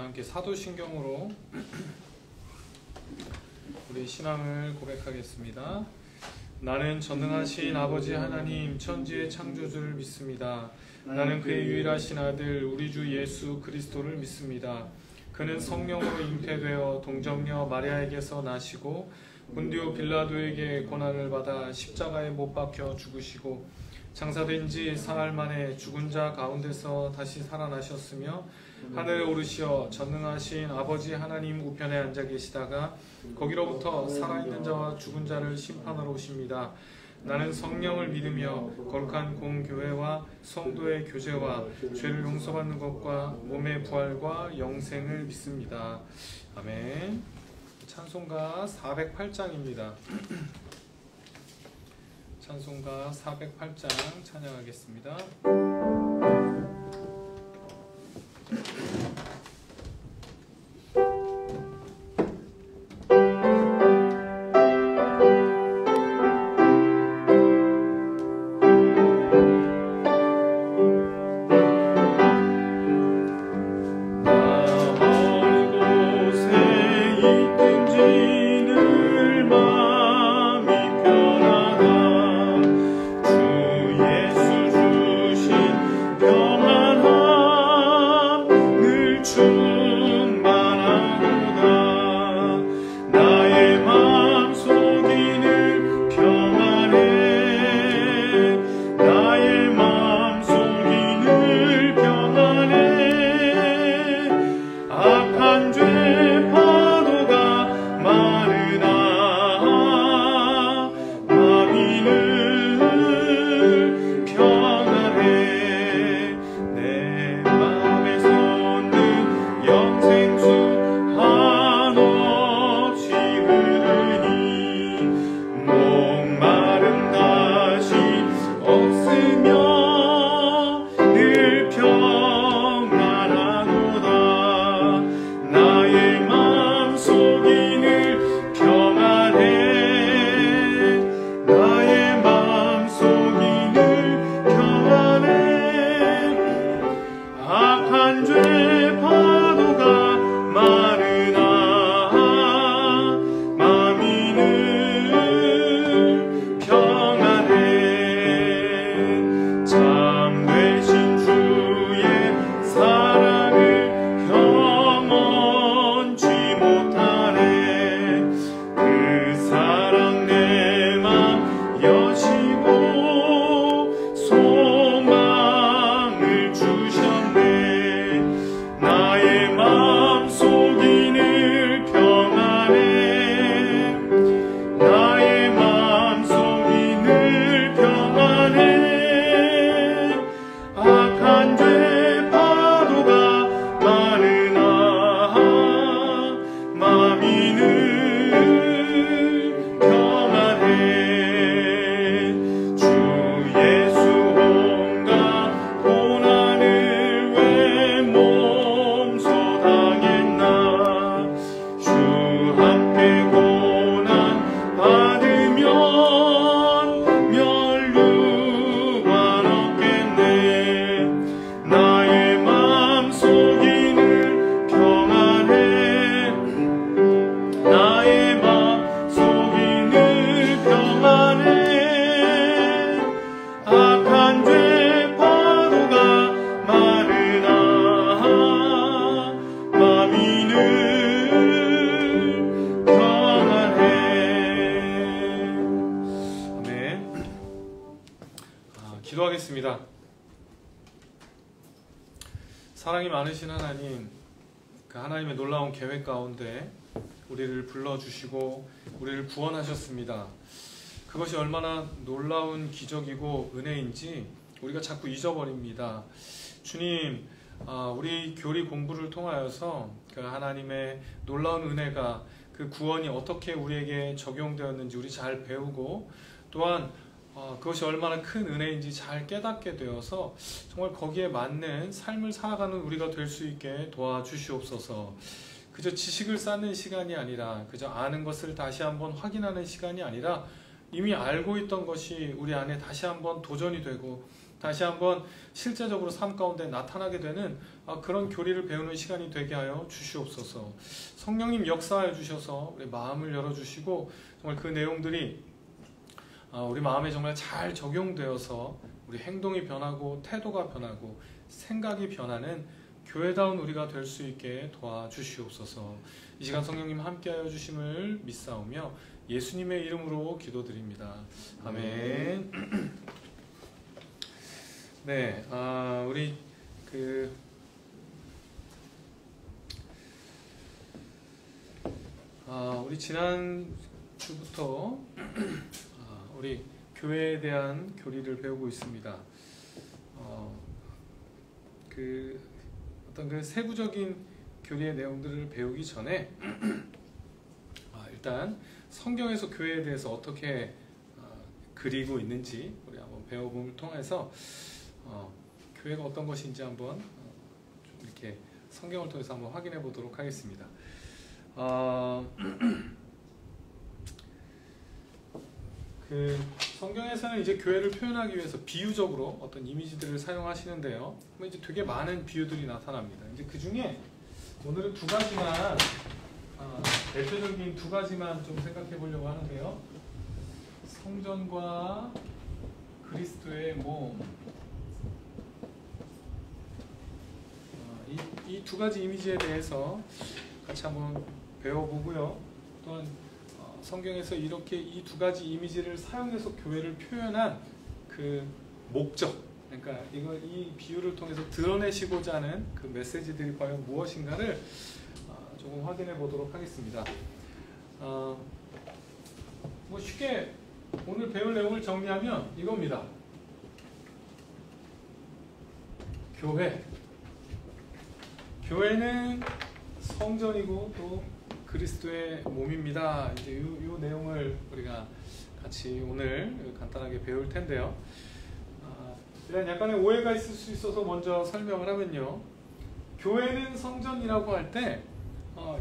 함께 사도신경으로 우리 신앙을 고백하겠습니다. 나는 전능하신 아버지 하나님 천지의 창조주를 믿습니다. 나는 그의 유일하신 아들 우리 주 예수 그리스도를 믿습니다. 그는 성령으로 잉태되어 동정녀 마리아에게서 나시고 본디오 빌라도에게 고난을 받아 십자가에 못 박혀 죽으시고 장사된 지 사흘 만에 죽은 자 가운데서 다시 살아나셨으며 하늘에 오르시어 전능하신 아버지 하나님 우편에 앉아 계시다가 거기로부터 살아있는 자와 죽은 자를 심판하러 오십니다. 나는 성령을 믿으며 거룩한 공교회와 성도의 교제와 죄를 용서받는 것과 몸의 부활과 영생을 믿습니다. 아멘. 찬송가 408장입니다. 찬송가 408장 찬양하겠습니다. 기도하겠습니다. 사랑이 많으신 하나님, 그 하나님의 놀라운 계획 가운데 우리를 불러주시고 우리를 구원하셨습니다. 그것이 얼마나 놀라운 기적이고 은혜인지 우리가 자꾸 잊어버립니다. 주님, 우리 교리 공부를 통하여서 그 하나님의 놀라운 은혜가, 그 구원이 어떻게 우리에게 적용되었는지 우리 잘 배우고, 또한 그것이 얼마나 큰 은혜인지 잘 깨닫게 되어서 정말 거기에 맞는 삶을 살아가는 우리가 될 수 있게 도와주시옵소서. 그저 지식을 쌓는 시간이 아니라, 그저 아는 것을 다시 한번 확인하는 시간이 아니라, 이미 알고 있던 것이 우리 안에 다시 한번 도전이 되고 다시 한번 실제적으로 삶 가운데 나타나게 되는 그런 교리를 배우는 시간이 되게 하여 주시옵소서. 성령님 역사하여 주셔서 우리 마음을 열어주시고 정말 그 내용들이 우리 마음에 정말 잘 적용되어서 우리 행동이 변하고 태도가 변하고 생각이 변하는 교회다운 우리가 될 수 있게 도와주시옵소서. 이 시간 성령님 함께하여 주심을 믿사오며 예수님의 이름으로 기도드립니다. 아멘. 네, 우리 지난 주부터 우리 교회에 대한 교리를 배우고 있습니다. 어떤 그 세부적인 교리의 내용들을 배우기 전에 일단 성경에서 교회에 대해서 어떻게 그리고 있는지 우리 한번 배워봄을 통해서 교회가 어떤 것인지 한번 좀 이렇게 성경을 통해서 한번 확인해 보도록 하겠습니다. 그 성경에서는 이제 교회를 표현하기 위해서 비유적으로 어떤 이미지들을 사용하시는데요. 이제 되게 많은 비유들이 나타납니다. 이제 그 중에 오늘은 두 가지만 대표적인 두 가지만 좀 생각해 보려고 하는데요. 성전과 그리스도의 몸. 이 두 가지 이미지에 대해서 같이 한번 배워보고요. 또한 성경에서 이렇게 이 두 가지 이미지를 사용해서 교회를 표현한 그 목적, 그러니까 이 비유를 통해서 드러내시고자 하는 그 메시지들이 과연 무엇인가를 조금 확인해 보도록 하겠습니다. 쉽게 오늘 배울 내용을 정리하면 이겁니다. 교회는 성전이고 또 그리스도의 몸입니다. 이제 이 내용을 우리가 같이 오늘 간단하게 배울 텐데요. 이런 약간의 오해가 있을 수 있어서 먼저 설명을 하면요. 교회는 성전이라고 할 때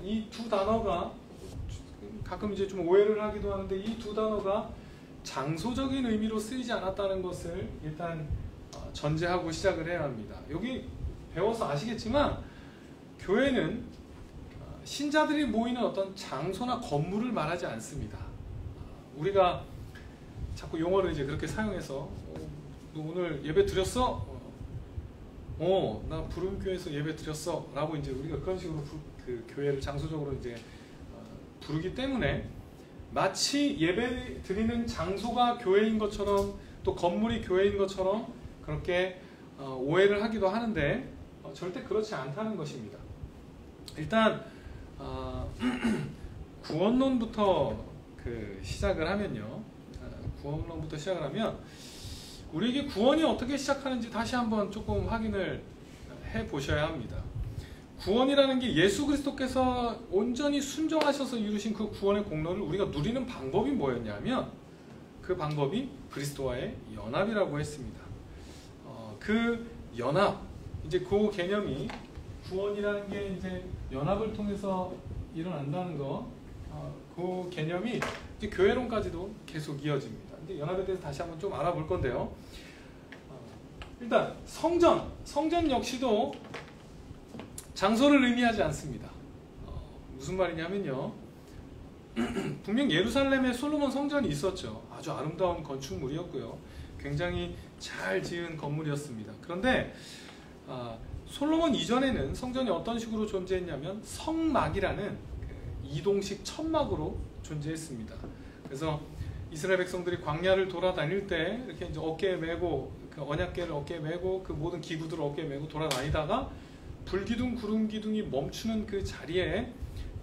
이 두 단어가 가끔 이제 좀 오해를 하기도 하는데 이 두 단어가 장소적인 의미로 쓰이지 않았다는 것을 일단 전제하고 시작을 해야 합니다. 여기 배워서 아시겠지만 교회는 신자들이 모이는 어떤 장소나 건물을 말하지 않습니다. 우리가 자꾸 용어를 이제 그렇게 사용해서 너 오늘 예배 드렸어? 나 부름교회에서 예배 드렸어 라고 이제 우리가 그런 식으로 그 교회를 장소적으로 이제 부르기 때문에 마치 예배 드리는 장소가 교회인 것처럼 또 건물이 교회인 것처럼 그렇게 오해를 하기도 하는데 절대 그렇지 않다는 것입니다. 일단 구원론부터 시작을 하면요. 구원론부터 시작을 하면 우리에게 구원이 어떻게 시작하는지 다시 한번 조금 확인을 해 보셔야 합니다. 구원이라는 게 예수 그리스도께서 온전히 순종하셔서 이루신 그 구원의 공로를 우리가 누리는 방법이 뭐였냐면 그 방법이 그리스도와의 연합이라고 했습니다. 그 연합, 이제 그 개념이 구원이라는 게 이제 연합을 통해서 일어난다는 거, 그 개념이 이제 교회론까지도 계속 이어집니다. 이제 연합에 대해서 다시 한번 좀 알아볼 건데요. 일단 성전 역시도 장소를 의미하지 않습니다. 무슨 말이냐면요. 분명 예루살렘에 솔로몬 성전이 있었죠. 아주 아름다운 건축물이었고요. 굉장히 잘 지은 건물이었습니다. 그런데 솔로몬 이전에는 성전이 어떤 식으로 존재했냐면 성막이라는 이동식 천막으로 존재했습니다. 그래서 이스라엘 백성들이 광야를 돌아다닐 때 이렇게 이제 어깨에 메고 그 언약궤를 어깨에 메고 그 모든 기구들을 어깨에 메고 돌아다니다가 불기둥 구름기둥이 멈추는 그 자리에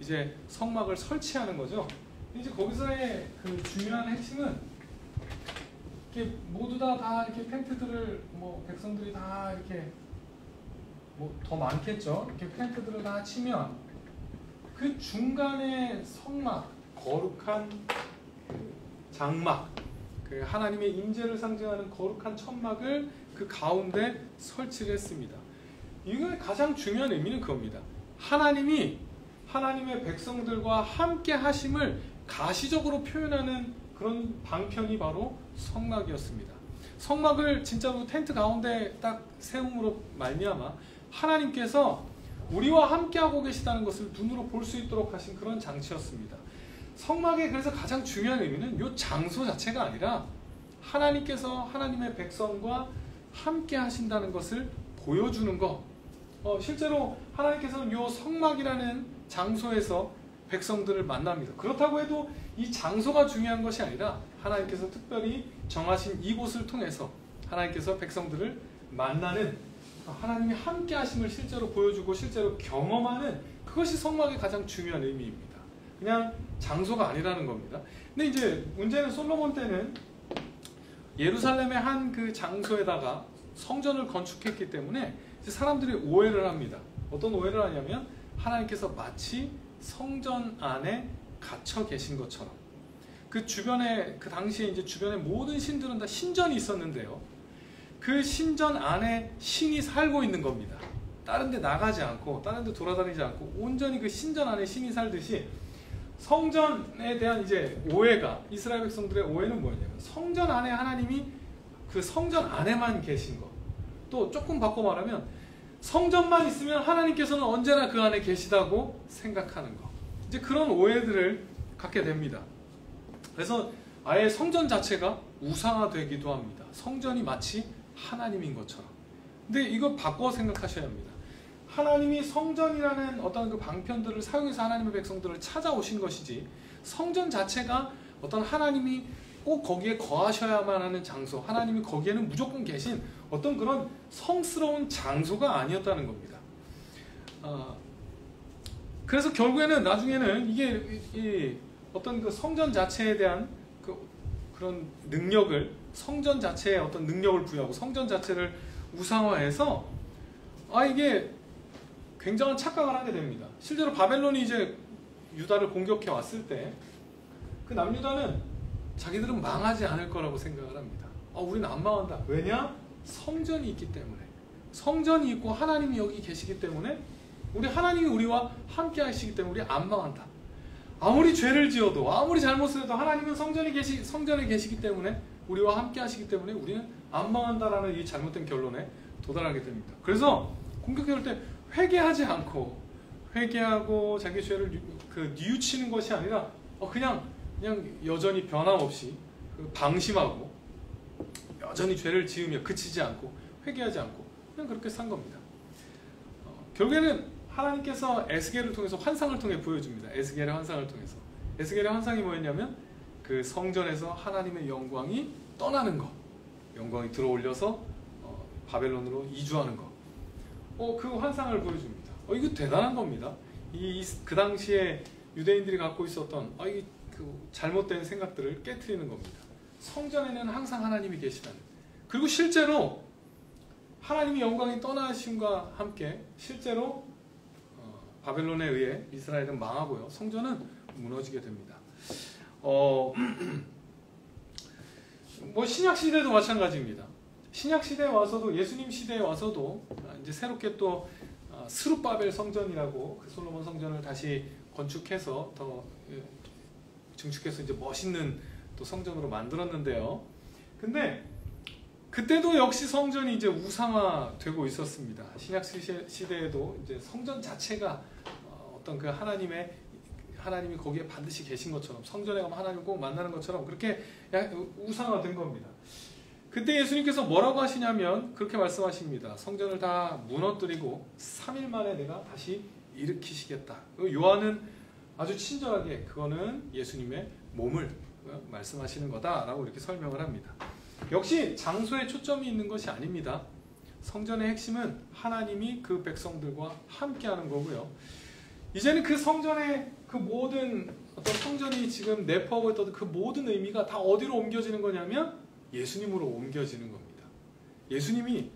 이제 성막을 설치하는 거죠. 이제 거기서의 그 중요한 핵심은 이렇게 모두 다 이렇게 텐트들을 백성들이 다 이렇게 더 많겠죠. 이렇게 텐트들을 다 치면 그 중간에 성막, 거룩한 장막, 그 하나님의 임재를 상징하는 거룩한 천막을 그 가운데 설치를 했습니다. 이거의 가장 중요한 의미는 그겁니다. 하나님이 하나님의 백성들과 함께 하심을 가시적으로 표현하는 그런 방편이 바로 성막이었습니다. 성막을 진짜로 텐트 가운데 딱 세움으로 말미암아 하나님께서 우리와 함께하고 계시다는 것을 눈으로 볼 수 있도록 하신 그런 장치였습니다. 성막의 그래서 가장 중요한 의미는 이 장소 자체가 아니라 하나님께서 하나님의 백성과 함께 하신다는 것을 보여주는 것. 실제로 하나님께서는 이 성막이라는 장소에서 백성들을 만납니다. 그렇다고 해도 이 장소가 중요한 것이 아니라 하나님께서 특별히 정하신 이곳을 통해서 하나님께서 백성들을 만나는 하나님이 함께 하심을 실제로 보여주고 실제로 경험하는 그것이 성막의 가장 중요한 의미입니다. 그냥 장소가 아니라는 겁니다. 근데 이제 문제는 솔로몬 때는 예루살렘의 한 그 장소에다가 성전을 건축했기 때문에 이제 사람들이 오해를 합니다. 어떤 오해를 하냐면 하나님께서 마치 성전 안에 갇혀 계신 것처럼 그 주변에 그 당시에 이제 주변에 모든 신들은 다 신전이 있었는데요. 그 신전 안에 신이 살고 있는 겁니다. 다른 데 나가지 않고 다른 데 돌아다니지 않고 온전히 그 신전 안에 신이 살듯이 성전에 대한 이제 오해가 이스라엘 백성들의 오해는 뭐였냐면 성전 안에 하나님이 그 성전 안에만 계신 것. 또 조금 바꿔 말하면 성전만 있으면 하나님께서는 언제나 그 안에 계시다고 생각하는 것. 이제 그런 오해들을 갖게 됩니다. 그래서 아예 성전 자체가 우상화되기도 합니다. 성전이 마치 하나님인 것처럼. 근데 이거 바꿔 생각하셔야 합니다. 하나님이 성전이라는 어떤 그 방편들을 사용해서 하나님의 백성들을 찾아오신 것이지 성전 자체가 어떤 하나님이 꼭 거기에 거하셔야만 하는 장소, 하나님이 거기에는 무조건 계신 어떤 그런 성스러운 장소가 아니었다는 겁니다. 그래서 결국에는 나중에는 이게 어떤 그 성전 자체에 대한 그런 능력을 성전 자체에 어떤 능력을 부여하고 성전 자체를 우상화해서 이게 굉장한 착각을 하게 됩니다. 실제로 바벨론이 이제 유다를 공격해 왔을 때 그 남유다는 자기들은 망하지 않을 거라고 생각을 합니다. 우리는 안 망한다. 왜냐? 성전이 있기 때문에. 성전이 있고 하나님이 여기 계시기 때문에 우리 하나님이 우리와 함께 하시기 때문에 우리 안 망한다. 아무리 죄를 지어도 아무리 잘못을 해도 하나님은 성전에 계시기 때문에 우리와 함께 하시기 때문에 우리는 안 망한다라는 이 잘못된 결론에 도달하게 됩니다. 그래서 공격해 올 때 회개하고 자기 죄를 뉘우치는 것이 아니라 그냥 여전히 변함없이 방심하고 여전히 죄를 지으며 그치지 않고 회개하지 않고 그냥 그렇게 산 겁니다. 결국에는 하나님께서 에스겔을 통해서 환상을 통해 보여줍니다. 에스겔의 환상을 통해서. 에스겔의 환상이 뭐였냐면 그 성전에서 하나님의 영광이 떠나는 것, 영광이 들어올려서 바벨론으로 이주하는 것. 그 환상을 보여줍니다. 이거 대단한 겁니다. 그 당시에 유대인들이 갖고 있었던 그 잘못된 생각들을 깨트리는 겁니다. 성전에는 항상 하나님이 계시다는. 그리고 실제로 하나님의 영광이 떠나심과 함께 실제로 바벨론에 의해 이스라엘은 망하고요. 성전은 무너지게 됩니다. 신약 시대도 마찬가지입니다. 신약 시대에 와서도 예수님 시대에 와서도 이제 새롭게 또 스룹바벨 성전이라고 그 솔로몬 성전을 다시 건축해서 더 증축해서 이제 멋있는 또 성전으로 만들었는데요. 근데 그때도 역시 성전이 이제 우상화되고 있었습니다. 신약 시대에도 이제 성전 자체가 어떤 그 하나님이 거기에 반드시 계신 것처럼 성전에 가면 하나님을 꼭 만나는 것처럼 그렇게 우상화된 겁니다. 그때 예수님께서 뭐라고 하시냐면 그렇게 말씀하십니다. 성전을 다 무너뜨리고 3일 만에 내가 다시 일으키시겠다. 요한은 아주 친절하게 그거는 예수님의 몸을 말씀하시는 거다라고 이렇게 설명을 합니다. 역시 장소에 초점이 있는 것이 아닙니다. 성전의 핵심은 하나님이 그 백성들과 함께하는 거고요. 이제는 그 성전의 그 모든 어떤 성전이 지금 내포하고 있던 그 모든 의미가 다 어디로 옮겨지는 거냐면 예수님으로 옮겨지는 겁니다. 예수님이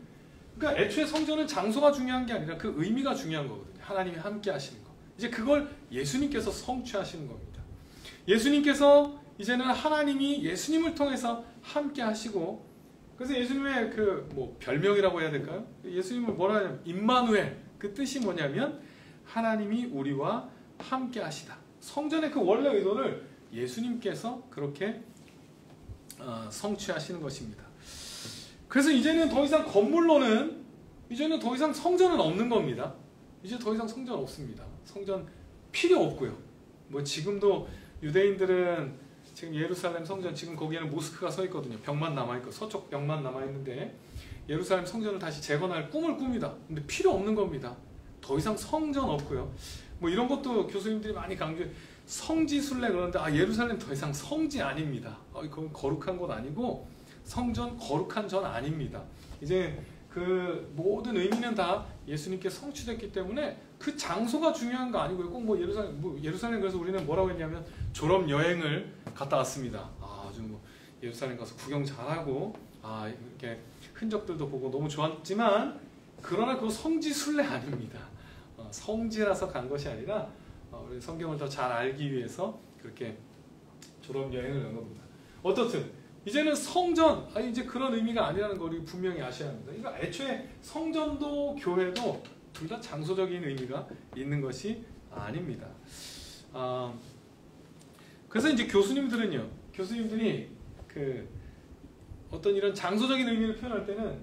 그러니까 애초에 성전은 장소가 중요한 게 아니라 그 의미가 중요한 거거든요. 하나님이 함께 하시는 거. 이제 그걸 예수님께서 성취하시는 겁니다. 예수님께서 이제는 하나님이 예수님을 통해서 함께 하시고 그래서 예수님의 별명이라고 해야 될까요? 예수님을 뭐라 하냐면 임마누엘. 그 뜻이 뭐냐면 하나님이 우리와 함께 하시다. 성전의 그 원래 의도를 예수님께서 그렇게 성취하시는 것입니다. 그래서 이제는 더 이상 건물로는 이제는 더 이상 성전은 없는 겁니다. 이제 더 이상 성전 없습니다. 성전 필요 없고요. 뭐 지금도 유대인들은 지금 예루살렘 성전 지금 거기에는 모스크가 서 있거든요. 벽만 남아 있고 서쪽 벽만 남아 있는데 예루살렘 성전을 다시 재건할 꿈을 꿉니다. 근데 필요 없는 겁니다. 더 이상 성전 없고요. 뭐 이런 것도 교수님들이 많이 강조해. 성지순례 그러는데 예루살렘 더 이상 성지 아닙니다. 그건 거룩한 곳 아니고 성전 거룩한 전 아닙니다. 이제 그 모든 의미는 다 예수님께 성취됐기 때문에 그 장소가 중요한 거 아니고요. 꼭 뭐 예루살렘 그래서 우리는 뭐라고 했냐면 졸업 여행을 갔다 왔습니다. 아주 뭐 예루살렘 가서 구경 잘하고 이렇게 흔적들도 보고 너무 좋았지만 그러나 그거 성지 순례 아닙니다. 성지라서 간 것이 아니라 우리 성경을 더 잘 알기 위해서 그렇게 졸업 여행을 간 겁니다. 어떻든 이제는 성전, 이제 그런 의미가 아니라는 걸 우리 분명히 아셔야 합니다. 그러니까 애초에 성전도 교회도 둘 다 장소적인 의미가 있는 것이 아닙니다. 그래서 이제 교수님들이 그 어떤 이런 장소적인 의미를 표현할 때는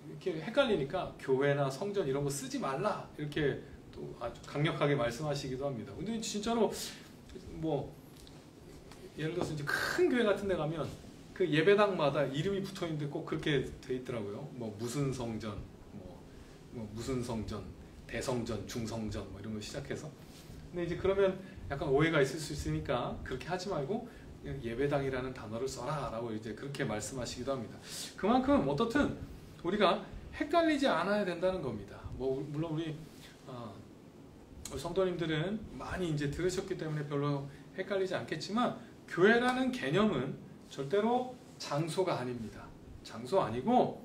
이렇게 헷갈리니까 교회나 성전 이런 거 쓰지 말라 이렇게 또 아주 강력하게 말씀하시기도 합니다. 근데 진짜로 뭐 예를 들어서 이제 큰 교회 같은 데 가면 그 예배당마다 이름이 붙어 있는데 꼭 그렇게 돼 있더라고요. 뭐 무슨 성전, 뭐 무슨 성전, 대성전, 중성전 뭐 이런 거 시작해서. 근데 이제 그러면 약간 오해가 있을 수 있으니까 그렇게 하지 말고 그냥 예배당이라는 단어를 써라라고 이제 그렇게 말씀하시기도 합니다. 그만큼 어떻든 우리가 헷갈리지 않아야 된다는 겁니다. 뭐 물론 우리 성도님들은 많이 이제 들으셨기 때문에 별로 헷갈리지 않겠지만 교회라는 개념은 절대로 장소가 아닙니다. 장소 아니고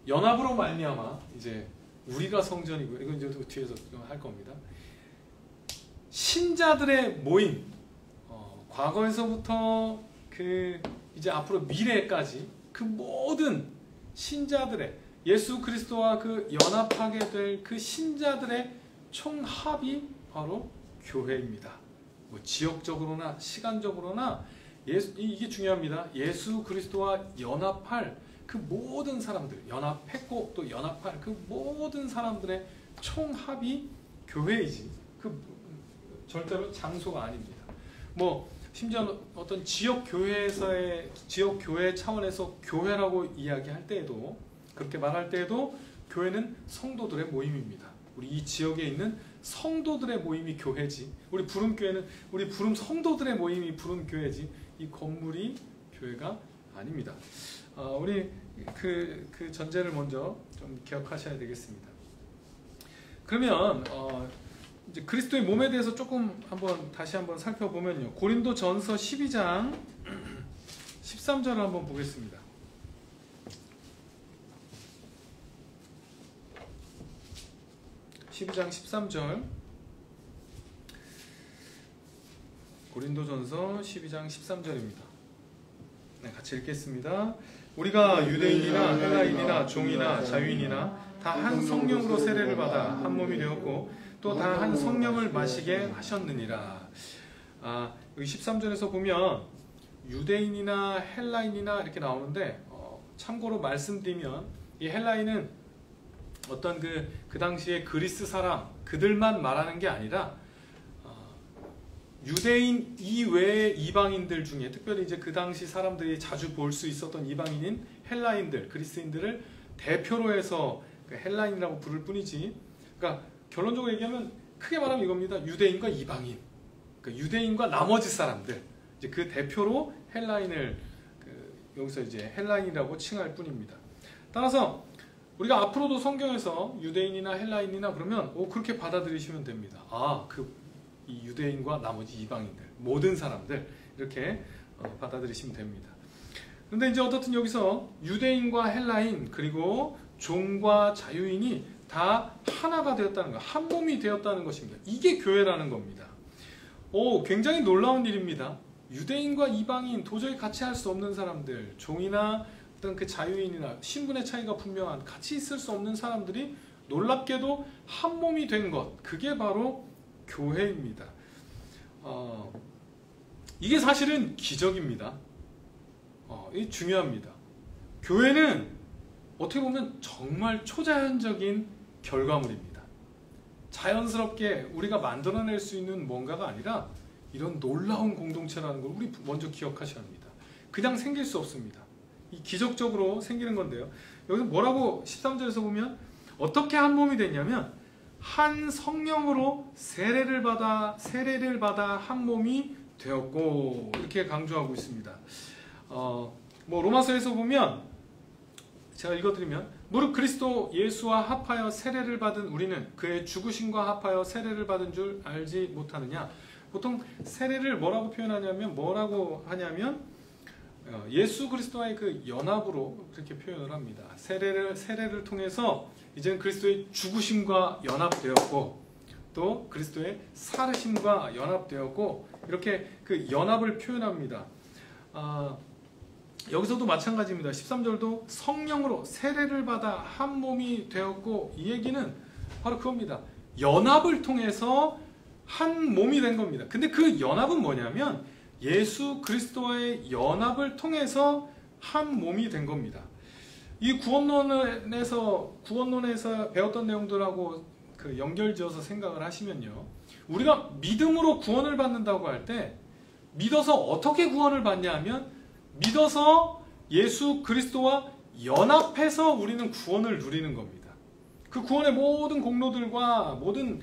연합으로 말미암아 이제 우리가 성전이고 이건 이제 뒤에서 좀 할 겁니다. 신자들의 모임, 과거에서부터 그 이제 앞으로 미래까지 그 모든 신자들의 예수 그리스도와 그 연합하게 될 그 신자들의 총합이 바로 교회입니다. 뭐 지역적으로나 시간적으로나 이게 중요합니다. 예수 그리스도와 연합할 그 모든 사람들, 연합했고 또 연합할 그 모든 사람들의 총합이 교회이지 그 절대로 장소가 아닙니다. 뭐 심지어 어떤 지역 교회 차원에서 교회라고 이야기할 때에도 그렇게 말할 때에도 교회는 성도들의 모임입니다. 우리 이 지역에 있는 성도들의 모임이 교회지. 우리 부름교회는 우리 부름 성도들의 모임이 부름교회지. 이 건물이 교회가 아닙니다. 우리 그 전제를 먼저 좀 기억하셔야 되겠습니다. 그러면 이제 그리스도의 몸에 대해서 조금 다시 한번 살펴보면요. 고린도전서 12장 13절을 한번 보겠습니다. 12장 13절 고린도전서 12장 13절입니다. 네, 같이 읽겠습니다. 우리가 유대인이나 헬라인이나 종이나 자유인이나 다 한 성령으로 세례를 받아 한 몸이 되었고 또 다 한 성령을 마시게 하셨느니라. 여기 13절에서 보면 유대인이나 헬라인이나 이렇게 나오는데 참고로 말씀드리면 이 헬라인은 어떤 그 당시에 그리스 사람 그들만 말하는 게 아니라 유대인 이외의 이방인들 중에 특별히 이제 그 당시 사람들이 자주 볼 수 있었던 이방인인 헬라인들, 그리스인들을 대표로 해서 헬라인이라고 부를 뿐이지. 그러니까 결론적으로 얘기하면 크게 말하면 이겁니다. 유대인과 이방인, 그러니까 유대인과 나머지 사람들, 이제 그 대표로 헬라인을 여기서 이제 헬라인이라고 칭할 뿐입니다. 따라서 우리가 앞으로도 성경에서 유대인이나 헬라인이나 그러면 그렇게 받아들이시면 됩니다. 이 유대인과 나머지 이방인들, 모든 사람들 이렇게 받아들이시면 됩니다. 그런데 이제 어떻든 여기서 유대인과 헬라인 그리고 종과 자유인이 다 하나가 되었다는 것, 한 몸이 되었다는 것입니다. 이게 교회라는 겁니다. 굉장히 놀라운 일입니다. 유대인과 이방인 도저히 같이 할 수 없는 사람들, 종이나 어떤 그 자유인이나 신분의 차이가 분명한 같이 있을 수 없는 사람들이 놀랍게도 한 몸이 된 것, 그게 바로 교회입니다. 이게 사실은 기적입니다. 이 중요합니다. 교회는 어떻게 보면 정말 초자연적인 결과물입니다. 자연스럽게 우리가 만들어낼 수 있는 뭔가가 아니라 이런 놀라운 공동체라는 걸 우리 먼저 기억하셔야 합니다. 그냥 생길 수 없습니다. 이 기적적으로 생기는 건데요. 여기서 뭐라고 13절에서 보면 어떻게 한 몸이 됐냐면 한 성령으로 세례를 받아 한 몸이 되었고 이렇게 강조하고 있습니다. 로마서에서 보면 제가 읽어드리면 무릇 그리스도 예수와 합하여 세례를 받은 우리는 그의 죽으심과 합하여 세례를 받은 줄 알지 못하느냐. 보통 세례를 뭐라고 하냐면 예수 그리스도와의 그 연합으로 그렇게 표현을 합니다. 세례를 통해서 이제는 그리스도의 죽으심과 연합되었고 또 그리스도의 살으심과 연합되었고 이렇게 그 연합을 표현합니다. 여기서도 마찬가지입니다. 13절도 성령으로 세례를 받아 한 몸이 되었고 이 얘기는 바로 그겁니다. 연합을 통해서 한 몸이 된 겁니다. 근데 그 연합은 뭐냐면 예수 그리스도와의 연합을 통해서 한 몸이 된 겁니다. 이 구원론에서 배웠던 내용들하고 그 연결지어서 생각을 하시면요. 우리가 믿음으로 구원을 받는다고 할 때 믿어서 어떻게 구원을 받냐 하면 믿어서 예수 그리스도와 연합해서 우리는 구원을 누리는 겁니다. 그 구원의 모든 공로들과 모든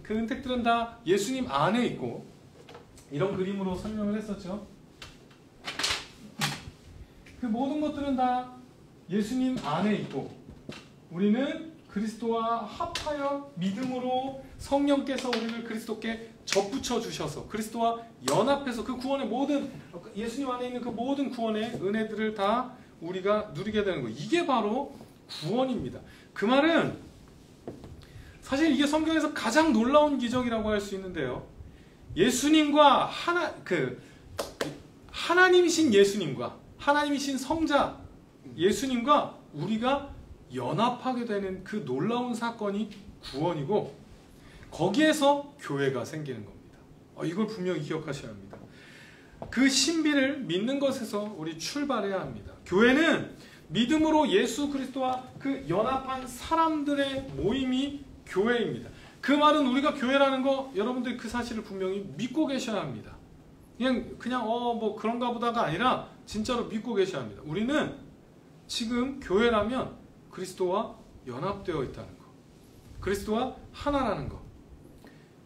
그 은택들은 다 예수님 안에 있고 이런 그림으로 설명을 했었죠. 그 모든 것들은 다 예수님 안에 있고 우리는 그리스도와 합하여 믿음으로 성령께서 우리를 그리스도께 접붙여 주셔서 그리스도와 연합해서 그 구원의 모든 예수님 안에 있는 그 모든 구원의 은혜들을 다 우리가 누리게 되는 거예요. 이게 바로 구원입니다. 그 말은 사실 이게 성경에서 가장 놀라운 기적이라고 할 수 있는데요. 예수님과 하나님이신 예수님과 하나님이신 성자 예수님과 우리가 연합하게 되는 그 놀라운 사건이 구원이고 거기에서 교회가 생기는 겁니다. 이걸 분명히 기억하셔야 합니다. 그 신비를 믿는 것에서 우리 출발해야 합니다. 교회는 믿음으로 예수 그리스도와 그 연합한 사람들의 모임이 교회입니다. 그 말은 우리가 교회라는 거 여러분들이 그 사실을 분명히 믿고 계셔야 합니다. 그냥 뭐 그런가 보다가 아니라 진짜로 믿고 계셔야 합니다. 우리는 지금 교회라면 그리스도와 연합되어 있다는 거. 그리스도와 하나라는 거.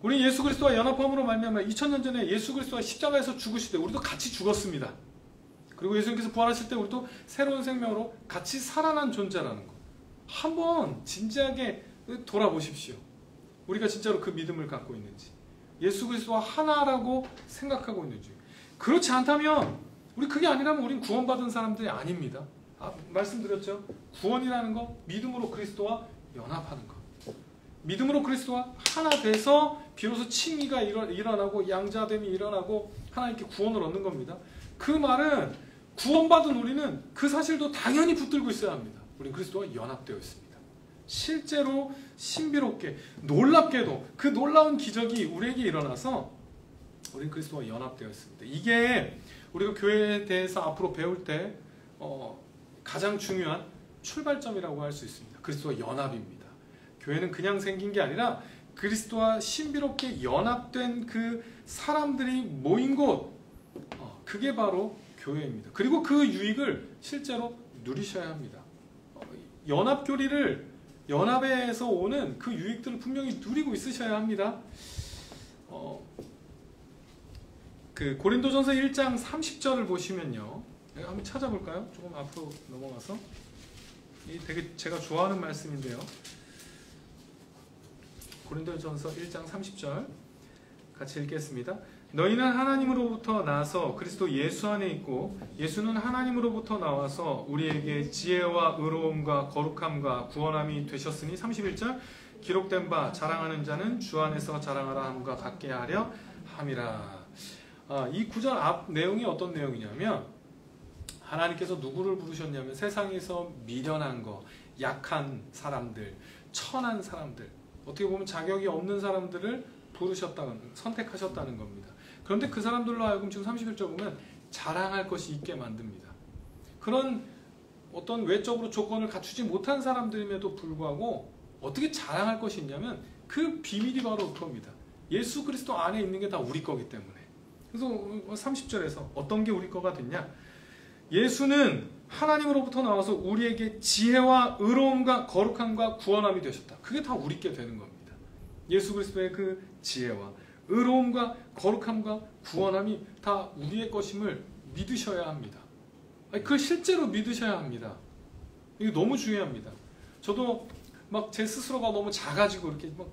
우리 예수 그리스도와 연합함으로 말미암아 2000년 전에 예수 그리스도와 십자가에서 죽으실 때 우리도 같이 죽었습니다. 그리고 예수님께서 부활하실 때 우리도 새로운 생명으로 같이 살아난 존재라는 거. 한번 진지하게 돌아보십시오. 우리가 진짜로 그 믿음을 갖고 있는지. 예수 그리스도와 하나라고 생각하고 있는지. 그렇지 않다면 우리 그게 아니라면 우린 구원받은 사람들이 아닙니다. 말씀드렸죠. 구원이라는 거 믿음으로 그리스도와 연합하는 거. 믿음으로 그리스도와 하나 돼서 비로소 칭의가 일어나고 양자됨이 일어나고 하나님께 구원을 얻는 겁니다. 그 말은 구원받은 우리는 그 사실도 당연히 붙들고 있어야 합니다. 우린 그리스도와 연합되어 있습니다. 실제로 신비롭게 놀랍게도 그 놀라운 기적이 우리에게 일어나서 우린 그리스도와 연합되어 있습니다. 이게 우리가 교회에 대해서 앞으로 배울 때 가장 중요한 출발점이라고 할 수 있습니다. 그리스도와 연합입니다. 교회는 그냥 생긴 게 아니라 그리스도와 신비롭게 연합된 그 사람들이 모인 곳, 그게 바로 교회입니다. 그리고 그 유익을 실제로 누리셔야 합니다. 연합에서 오는 그 유익들을 분명히 누리고 있으셔야 합니다. 그 고린도전서 1장 30절을 보시면요. 한번 찾아볼까요? 조금 앞으로 넘어가서. 이 되게 제가 좋아하는 말씀인데요. 고린도전서 1장 30절 같이 읽겠습니다. 너희는 하나님으로부터 나서 그리스도 예수 안에 있고 예수는 하나님으로부터 나와서 우리에게 지혜와 의로움과 거룩함과 구원함이 되셨으니 31절 기록된 바 자랑하는 자는 주 안에서 자랑하라 함과 같게 하려 함이라. 이 구절 앞 내용이 어떤 내용이냐면 하나님께서 누구를 부르셨냐면 세상에서 미련한 거, 약한 사람들, 천한 사람들, 어떻게 보면 자격이 없는 사람들을 선택하셨다는 겁니다. 그런데 그 사람들로 하여금 지금 31절 보면 자랑할 것이 있게 만듭니다. 그런 어떤 외적으로 조건을 갖추지 못한 사람들임에도 불구하고 어떻게 자랑할 것이 있냐면 그 비밀이 바로 그겁니다. 예수 그리스도 안에 있는 게 다 우리 거기 때문에. 그래서 30절에서 어떤 게 우리 거가 됐냐? 예수는 하나님으로부터 나와서 우리에게 지혜와 의로움과 거룩함과 구원함이 되셨다. 그게 다 우리 게 되는 겁니다. 예수 그리스도의 그 지혜와 의로움과 거룩함과 구원함이 다 우리의 것임을 믿으셔야 합니다. 그걸 실제로 믿으셔야 합니다. 이게 너무 중요합니다. 저도 막 제 스스로가 너무 작아지고 이렇게 막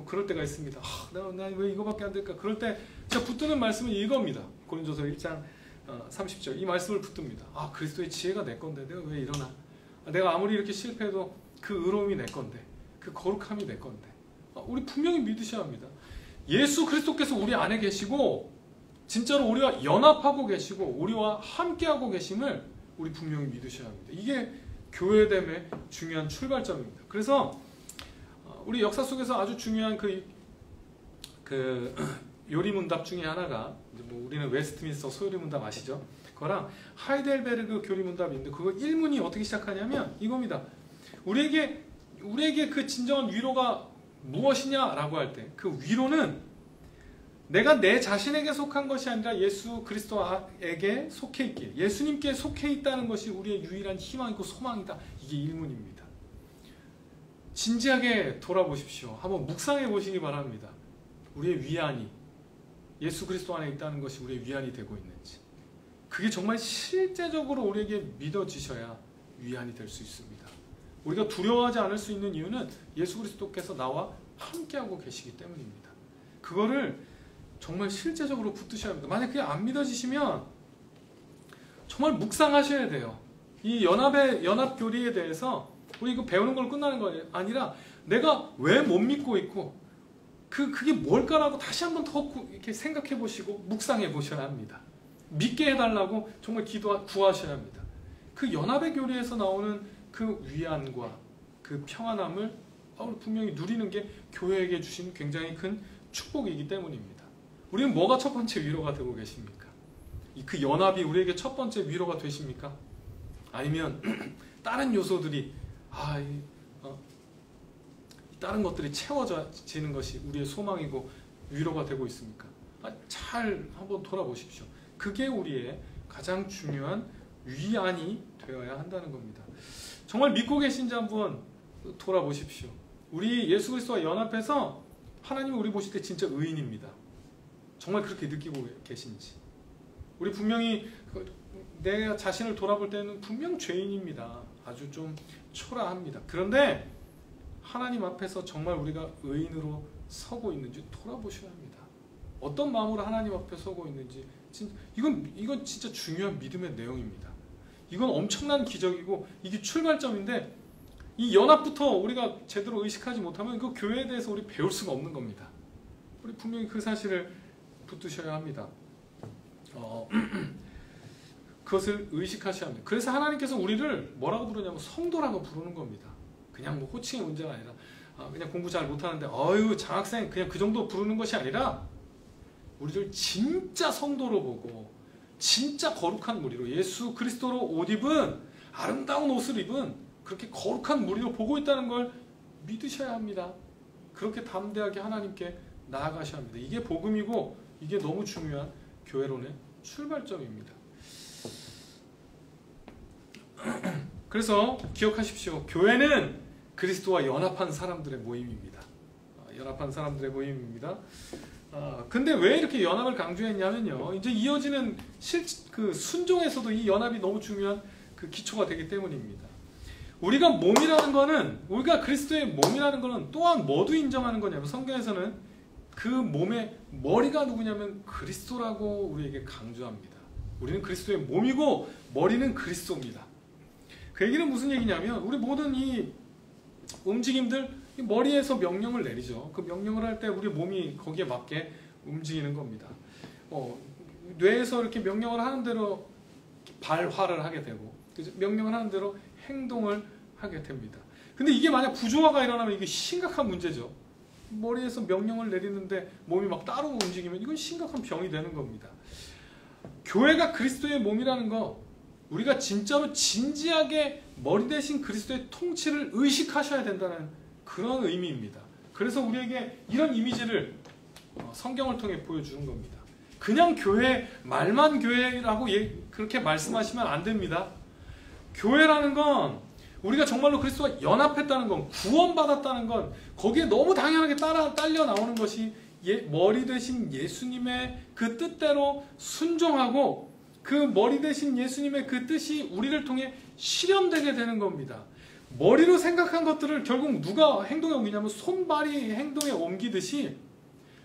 그럴 때가 있습니다. 나 왜 이거밖에 안 될까? 그럴 때 제가 붙드는 말씀은 이겁니다. 고린도서 1장 30절 이 말씀을 붙듭니다. 그리스도의 지혜가 내 건데 내가 왜 이러나? 내가 아무리 이렇게 실패해도 그 의로움이 내 건데, 그 거룩함이 내 건데. 우리 분명히 믿으셔야 합니다. 예수 그리스도께서 우리 안에 계시고 진짜로 우리와 연합하고 계시고 우리와 함께하고 계심을 우리 분명히 믿으셔야 합니다. 이게 교회됨의 중요한 출발점입니다. 그래서 우리 역사 속에서 아주 중요한 그 요리문답 중에 하나가 우리는 웨스트민스터 소요리문답 아시죠? 그거랑 하이델베르그 교리문답인데 그거 1문이 어떻게 시작하냐면 이겁니다. 우리에게 그 진정한 위로가 무엇이냐라고 할 때 그 위로는 내가 내 자신에게 속한 것이 아니라 예수 그리스도에게 속해 있길, 예수님께 속해 있다는 것이 우리의 유일한 희망이고 소망이다. 이게 1문입니다. 진지하게 돌아보십시오. 한번 묵상해 보시기 바랍니다. 우리의 위안이 예수 그리스도 안에 있다는 것이 우리의 위안이 되고 있는지, 그게 정말 실제적으로 우리에게 믿어지셔야 위안이 될 수 있습니다. 우리가 두려워하지 않을 수 있는 이유는 예수 그리스도께서 나와 함께하고 계시기 때문입니다. 그거를 정말 실제적으로 붙드셔야 합니다. 만약 그게 안 믿어지시면 정말 묵상하셔야 돼요. 이 연합교리에 대해서 우리 이거 배우는 걸로 끝나는 거 아니라 내가 왜 못 믿고 있고 그게 뭘까라고 다시 한번 더 이렇게 생각해 보시고 묵상해 보셔야 합니다. 믿게 해달라고 정말 구하셔야 합니다. 그 연합의 교리에서 나오는 그 위안과 그 평안함을 분명히 누리는 게 교회에게 주신 굉장히 큰 축복이기 때문입니다. 우리는 뭐가 첫 번째 위로가 되고 계십니까? 그 연합이 우리에게 첫 번째 위로가 되십니까? 아니면 다른 요소들이 다른 것들이 채워지는 것이 우리의 소망이고 위로가 되고 있습니까? 잘 한번 돌아보십시오. 그게 우리의 가장 중요한 위안이 되어야 한다는 겁니다. 정말 믿고 계신지 한번 돌아보십시오. 우리 예수 그리스도와 연합해서 하나님이 우리 보실 때 진짜 의인입니다. 정말 그렇게 느끼고 계신지. 우리 분명히 내 자신을 돌아볼 때는 분명 죄인입니다. 아주 좀 초라합니다. 그런데 하나님 앞에서 정말 우리가 의인으로 서고 있는지 돌아보셔야 합니다. 어떤 마음으로 하나님 앞에 서고 있는지. 이건 진짜 중요한 믿음의 내용입니다. 이건 엄청난 기적이고 이게 출발점인데 이 연합부터 우리가 제대로 의식하지 못하면 그 교회에 대해서 우리 배울 수가 없는 겁니다. 우리 분명히 그 사실을 붙드셔야 합니다. 그것을 의식하셔야 합니다. 그래서 하나님께서 우리를 뭐라고 부르냐면 성도라고 부르는 겁니다. 그냥 뭐 호칭의 문제가 아니라 그냥 공부 잘 못하는데 장학생 그냥 그 정도 부르는 것이 아니라 우리를 진짜 성도로 보고 진짜 거룩한 무리로 예수 그리스도로 옷 입은 아름다운 옷을 입은 그렇게 거룩한 무리로 보고 있다는 걸 믿으셔야 합니다. 그렇게 담대하게 하나님께 나아가셔야 합니다. 이게 복음이고 이게 너무 중요한 교회론의 출발점입니다. 그래서 기억하십시오. 교회는 그리스도와 연합한 사람들의 모임입니다. 연합한 사람들의 모임입니다. 근데 왜 이렇게 연합을 강조했냐면요. 이제 이어지는 그 순종에서도 이 연합이 너무 중요한 그 기초가 되기 때문입니다. 우리가 몸이라는 거는, 우리가 그리스도의 몸이라는 거는 또한 뭐도 인정하는 거냐면 성경에서는 그 몸의 머리가 누구냐면 그리스도라고 우리에게 강조합니다. 우리는 그리스도의 몸이고 머리는 그리스도입니다. 그 얘기는 무슨 얘기냐면 우리 모든 이 움직임들 머리에서 명령을 내리죠. 그 명령을 할 때 우리 몸이 거기에 맞게 움직이는 겁니다. 뇌에서 이렇게 명령을 하는 대로 발화를 하게 되고 명령을 하는 대로 행동을 하게 됩니다. 근데 이게 만약 부조화가 일어나면 이게 심각한 문제죠. 머리에서 명령을 내리는데 몸이 막 따로 움직이면 이건 심각한 병이 되는 겁니다. 교회가 그리스도의 몸이라는 거 우리가 진짜로 진지하게 머리 대신 그리스도의 통치를 의식하셔야 된다는 그런 의미입니다. 그래서 우리에게 이런 이미지를 성경을 통해 보여주는 겁니다. 그냥 교회, 말만 교회라고 그렇게 말씀하시면 안 됩니다. 교회라는 건 우리가 정말로 그리스도와 연합했다는 건, 구원받았다는 건, 거기에 너무 당연하게 딸려 나오는 것이 머리 대신 예수님의 그 뜻대로 순종하고 그 머리 대신 예수님의 그 뜻이 우리를 통해 실현되게 되는 겁니다. 머리로 생각한 것들을 결국 누가 행동에 옮기냐면 손발이 행동에 옮기듯이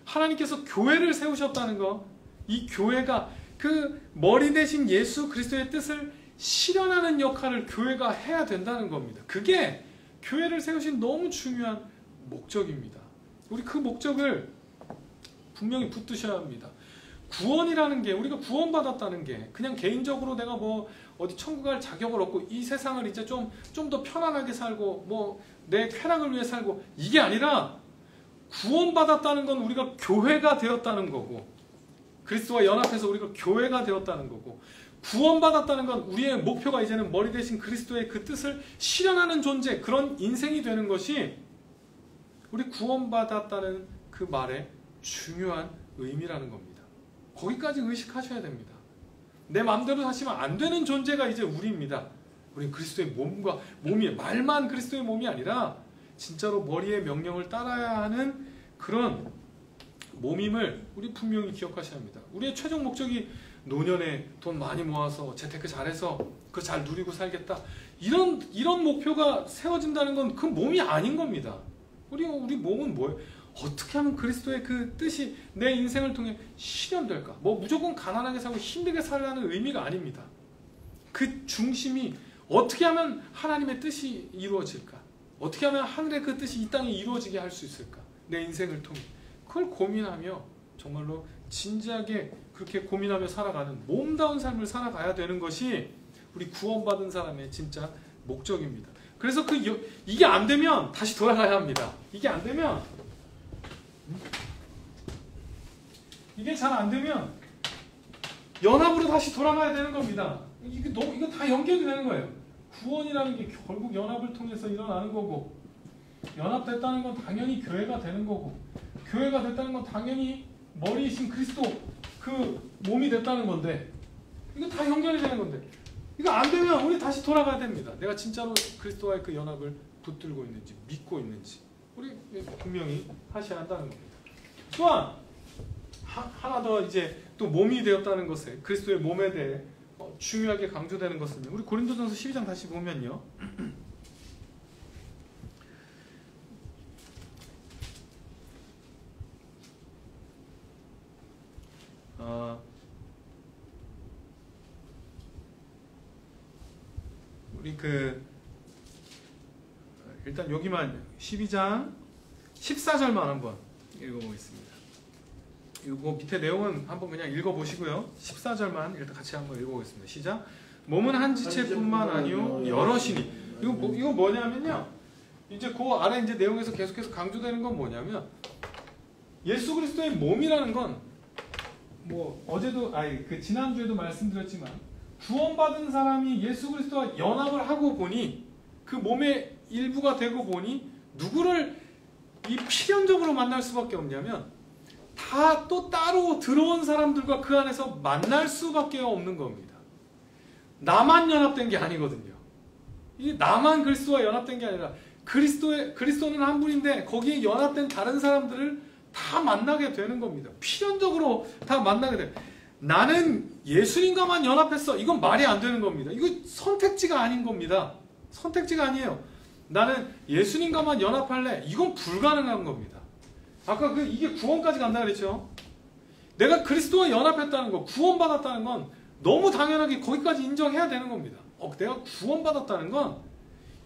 하나님께서 교회를 세우셨다는 거, 이 교회가 그 머리 대신 예수 그리스도의 뜻을 실현하는 역할을 교회가 해야 된다는 겁니다. 그게 교회를 세우신 너무 중요한 목적입니다. 우리 그 목적을 분명히 붙드셔야 합니다. 구원이라는 게, 우리가 구원받았다는 게 그냥 개인적으로 내가 뭐 어디 천국 갈 자격을 얻고 이 세상을 이제 좀 더 편안하게 살고 뭐 내 쾌락을 위해 살고, 이게 아니라 구원받았다는 건 우리가 교회가 되었다는 거고, 그리스도와 연합해서 우리가 교회가 되었다는 거고, 구원받았다는 건 우리의 목표가 이제는 머리 대신 그리스도의 그 뜻을 실현하는 존재, 그런 인생이 되는 것이 우리 구원받았다는 그 말의 중요한 의미라는 겁니다. 거기까지 의식하셔야 됩니다. 내 마음대로 사시면 안 되는 존재가 이제 우리입니다. 우리 그리스도의 몸이 말만 그리스도의 몸이 아니라 진짜로 머리의 명령을 따라야 하는 그런 몸임을 우리 분명히 기억하셔야 합니다. 우리의 최종 목적이 노년에 돈 많이 모아서 재테크 잘해서 그거 잘 누리고 살겠다, 이런 목표가 세워진다는 건 그 몸이 아닌 겁니다. 우리 몸은 뭐예요? 어떻게 하면 그리스도의 그 뜻이 내 인생을 통해 실현될까? 뭐 무조건 가난하게 살고 힘들게 살라는 의미가 아닙니다. 그 중심이 어떻게 하면 하나님의 뜻이 이루어질까? 어떻게 하면 하늘의 그 뜻이 이 땅에 이루어지게 할 수 있을까? 내 인생을 통해 그걸 고민하며 정말로 진지하게 그렇게 고민하며 살아가는 몸다운 삶을 살아가야 되는 것이 우리 구원받은 사람의 진짜 목적입니다. 그래서 이게 안 되면 다시 돌아가야 합니다. 이게 안 되면, 이게 잘 안 되면 연합으로 다시 돌아가야 되는 겁니다. 이거 다 연결이 되는 거예요. 구원이라는 게 결국 연합을 통해서 일어나는 거고, 연합됐다는 건 당연히 교회가 되는 거고, 교회가 됐다는 건 당연히 머리이신 그리스도 그 몸이 됐다는 건데, 이거 다 연결이 되는 건데, 이거 안 되면 우리 다시 돌아가야 됩니다. 내가 진짜로 그리스도와의 그 연합을 붙들고 있는지, 믿고 있는지 우리 분명히 하셔야 한다는 겁니다. 또한 하나 더 이제 또 몸이 되었다는 것에, 그리스도의 몸에 대해 중요하게 강조되는 것은 우리 고린도전서 12장 다시 보면요, 우리 일단 여기만 12장 14절만 한번 읽어보겠습니다. 이거 밑에 내용은 한번 그냥 읽어보시고요. 14절만 일단 같이 한번 읽어보겠습니다. 시작. 몸은 한 지체뿐만 아니요 여럿이니. 이거 뭐냐면요, 이제 그 아래 이제 내용에서 계속해서 강조되는 건 뭐냐면, 예수 그리스도의 몸이라는 건 뭐 어제도 지난주에도 말씀드렸지만, 구원받은 사람이 예수 그리스도와 연합을 하고 보니, 그 몸의 일부가 되고 보니 누구를 이 필연적으로 만날 수밖에 없냐면, 다 또 따로 들어온 사람들과 그 안에서 만날 수밖에 없는 겁니다. 나만 연합된 게 아니거든요. 이게 나만 그리스도와 연합된 게 아니라 그리스도는 한 분인데 거기에 연합된 다른 사람들을 다 만나게 되는 겁니다. 필연적으로 다 만나게 돼요. 나는 예수님과만 연합했어, 이건 말이 안 되는 겁니다. 이거 선택지가 아닌 겁니다. 선택지가 아니에요. 나는 예수님과만 연합할래, 이건 불가능한 겁니다. 아까 이게 구원까지 간다 그랬죠. 내가 그리스도와 연합했다는 거, 구원받았다는 건 너무 당연하게 거기까지 인정해야 되는 겁니다. 내가 구원받았다는 건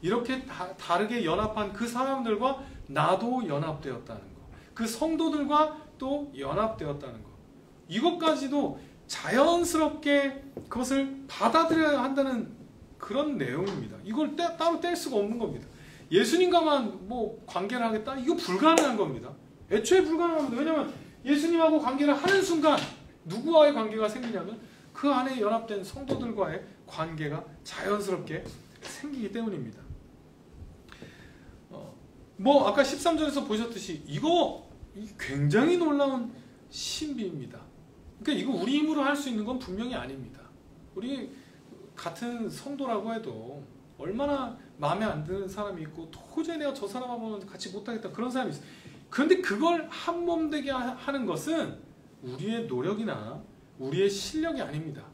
이렇게 다르게 연합한 그 사람들과 나도 연합되었다는 거, 그 성도들과 또 연합되었다는 거, 이것까지도 자연스럽게 그것을 받아들여야 한다는 그런 내용입니다. 이걸 따로 뗄 수가 없는 겁니다. 예수님과만 뭐 관계를 하겠다? 이거 불가능한 겁니다. 애초에 불가능합니다. 왜냐하면 예수님하고 관계를 하는 순간 누구와의 관계가 생기냐면 그 안에 연합된 성도들과의 관계가 자연스럽게 생기기 때문입니다. 뭐 아까 13절에서 보셨듯이 이거 굉장히 놀라운 신비입니다. 그러니까 이거 우리 힘으로 할 수 있는 건 분명히 아닙니다. 우리 같은 성도라고 해도 얼마나 마음에 안 드는 사람이 있고 도저히 내가 저 사람하고는 같이 못하겠다 그런 사람이 있어요. 그런데 그걸 한 몸 되게 하는 것은 우리의 노력이나 우리의 실력이 아닙니다.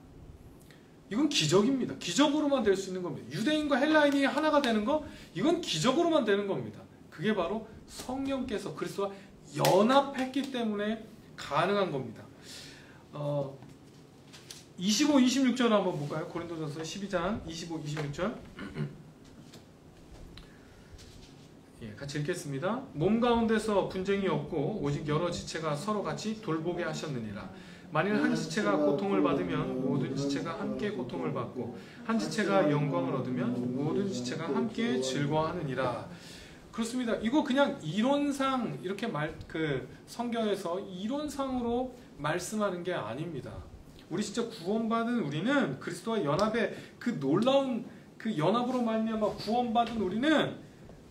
이건 기적입니다. 기적으로만 될 수 있는 겁니다. 유대인과 헬라인이 하나가 되는 거, 이건 기적으로만 되는 겁니다. 그게 바로 성령께서 그리스도와 연합했기 때문에 가능한 겁니다. 25, 26절 한번 볼까요? 고린도전서 12장 25, 26절 같이 읽겠습니다. 몸 가운데서 분쟁이 없고 오직 여러 지체가 서로 같이 돌보게 하셨느니라. 만일 한 지체가 고통을 받으면 모든 지체가 함께 고통을 받고 한 지체가 영광을 얻으면 모든 지체가 함께 즐거워하느니라. 그렇습니다. 이거 그냥 이론상 이렇게 성경에서 이론상으로 말씀하는 게 아닙니다. 우리 진짜 구원받은 우리는 그리스도와 연합의 그 놀라운 그 연합으로 말미암아 구원받은 우리는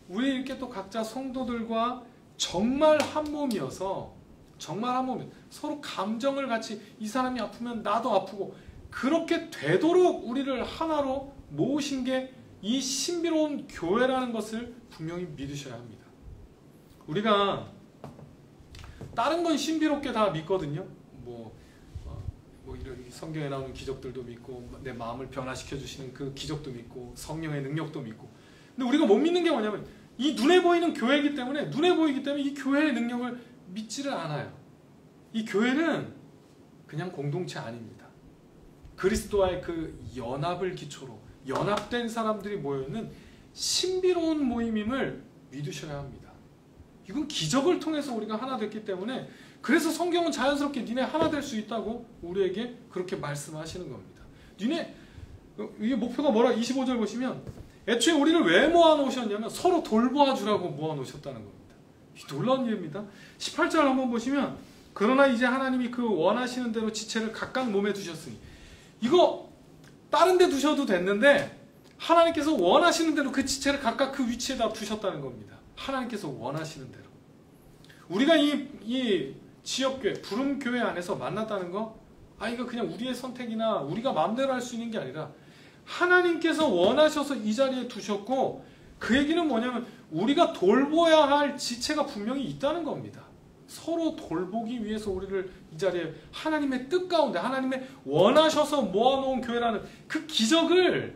우리 이렇게 또 각자 성도들과 정말 한 몸이어서 서로 감정을 같이 이 사람이 아프면 나도 아프고 그렇게 되도록 우리를 하나로 모으신 게 이 신비로운 교회라는 것을 분명히 믿으셔야 합니다. 우리가 다른 건 신비롭게 다 믿거든요. 이런 성경에 나오는 기적들도 믿고 내 마음을 변화시켜 주시는 그 기적도 믿고 성령의 능력도 믿고. 근데 우리가 못 믿는 게 뭐냐면 이 눈에 보이는 교회이기 때문에 이 교회의 능력을 믿지를 않아요. 이 교회는 그냥 공동체 아닙니다. 그리스도와의 그 연합을 기초로 연합된 사람들이 모여있는 신비로운 모임임을 믿으셔야 합니다. 이건 기적을 통해서 우리가 하나 됐기 때문에 그래서 성경은 자연스럽게 니네 하나 될 수 있다고 우리에게 그렇게 말씀하시는 겁니다. 니네 이게 목표가 뭐라 25절 보시면 애초에 우리를 왜 모아놓으셨냐면 서로 돌보아주라고 모아놓으셨다는 겁니다. 놀라운 일입니다. 18절 한번 보시면 그러나 이제 하나님이 그 원하시는 대로 지체를 각각 몸에 두셨으니 이거 다른 데 두셔도 됐는데 하나님께서 원하시는 대로 그 지체를 각각 그 위치에다 두셨다는 겁니다. 하나님께서 원하시는 대로. 우리가 이 지역교회, 부름교회 안에서 만났다는 거 이거 그냥 우리의 선택이나 우리가 마음대로 할 수 있는 게 아니라 하나님께서 원하셔서 이 자리에 두셨고 그 얘기는 뭐냐면 우리가 돌보아야 할 지체가 분명히 있다는 겁니다. 서로 돌보기 위해서 우리를 이 자리에 하나님의 뜻 가운데 하나님의 원하셔서 모아놓은 교회라는 그 기적을